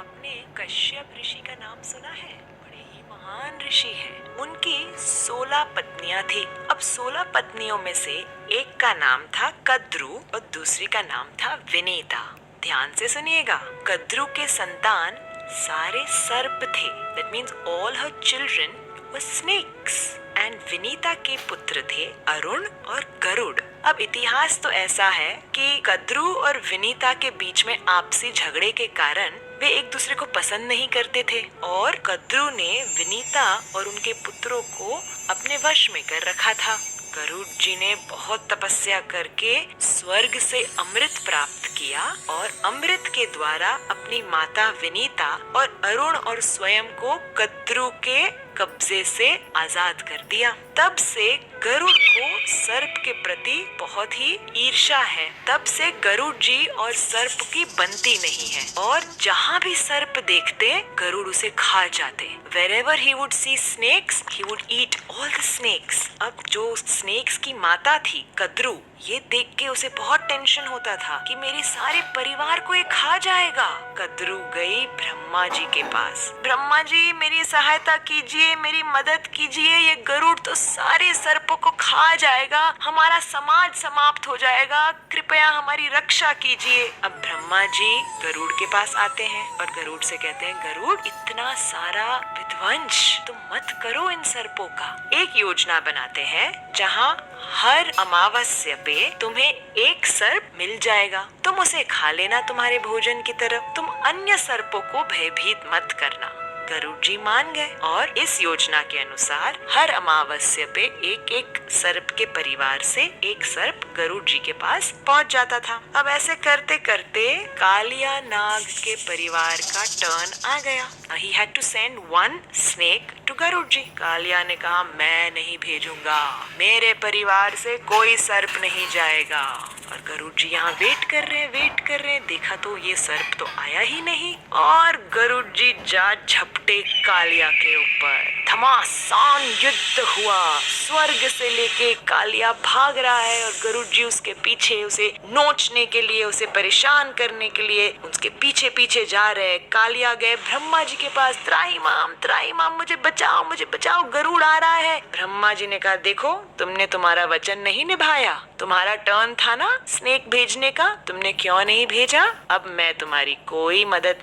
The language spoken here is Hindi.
आपने कश्यप ऋषि का नाम सुना है? बड़े ही महान ऋषि हैं। उनकी 16 पत्नियां थी। अब 16 पत्नियों में से एक का नाम था कद्रु और दूसरी का नाम था विनीता। ध्यान से सुनिएगा। कद्रु के संतान सारे सर्प थे। That means all her children were snakes. And Vinita के पुत्र थे अरुण और गरुड़। अब इतिहास तो ऐसा है कि कद्रु और विनीता के बीच में आपसी झगड़े के कारण वे एक दूसरे को पसंद नहीं करते थे और कद्रु ने विनीता और उनके पुत्रों को अपने वश में कर रखा था। गरुड़ जी ने बहुत तपस्या करके स्वर्ग से अमृत प्राप्त किया और अमृत के द्वारा अपनी माता विनीता और अरुण और स्वयं को कद्रु के कब्जे से आजाद कर दिया। तब से गरुड़ को सर्प के प्रति बहुत ही ईर्ष्या है। तब से गरुड़ जी और सर्प की बनती नहीं है और जहाँ भी सर्प देखते गरुड़ उसे खा जाते। Wherever he would see snakes, he would eat all the snakes. अब जो स्नेक्स की माता थी कद्रु, ये देख के उसे बहुत टेंशन होता था कि मेरे सारे परिवार को ये खा जाएगा। कद्रु गई ब्रह्मा जी के पास। ब्रह्मा जी मेरी सहायता कीजिए, मेरी मदद कीजिए, ये गरुड़ तो सारे सर्पों को खा जाएगा, हमारा समाज समाप्त हो जाएगा, कृपया हमारी रक्षा कीजिए। अब ब्रह्मा जी गरुड़ के पास आते हैं और गरुड़ से कहते हैं, गरुड़ इतना सारा विध्वंस तुम मत करो इन सर्पों का। एक योजना बनाते हैं जहाँ हर अमावस्या पे तुम्हें एक सर्प मिल जाएगा, तुम उसे खा लेना तुम्हारे भोजन की तरफ, तुम अन्य सर्पों को भयभीत मत करना। गरुड़ जी मान गए और इस योजना के अनुसार हर अमावस्या पे एक एक सर्प के परिवार से एक सर्प गरुड़ जी के पास पहुंच जाता था। अब ऐसे करते करते कालिया नाग के परिवार का टर्न आ गया। He had to send one snake to Garuda जी। कालिया ने कहा, मैं नहीं भेजूंगा, मेरे परिवार से कोई सर्प नहीं जाएगा। और गरुड़ जी यहाँ वेट कर रहे हैं, देखा तो ये सर्प तो आया ही नहीं और गरुड़ जी जा झपटे कालिया के ऊपर। घमासान युद्ध हुआ, स्वर्ग से लेके कालिया भाग रहा है और गरुड़ जी उसके पीछे, उसे नोचने के लिए, उसे परेशान करने के लिए उसके पीछे पीछे जा रहे। कालिया गए ब्रह्मा जी के पास, त्राहिमाम मुझे बचाओ, गरुड़ आ रहा है। ब्रह्मा जी ने कहा, देखो तुमने तुम्हारा वचन नहीं निभाया, तुम्हारा टर्न था ना स्नेक भेजने का, तुमने क्यों नहीं भेजा? अब मैं तुम्हारी कोई मदद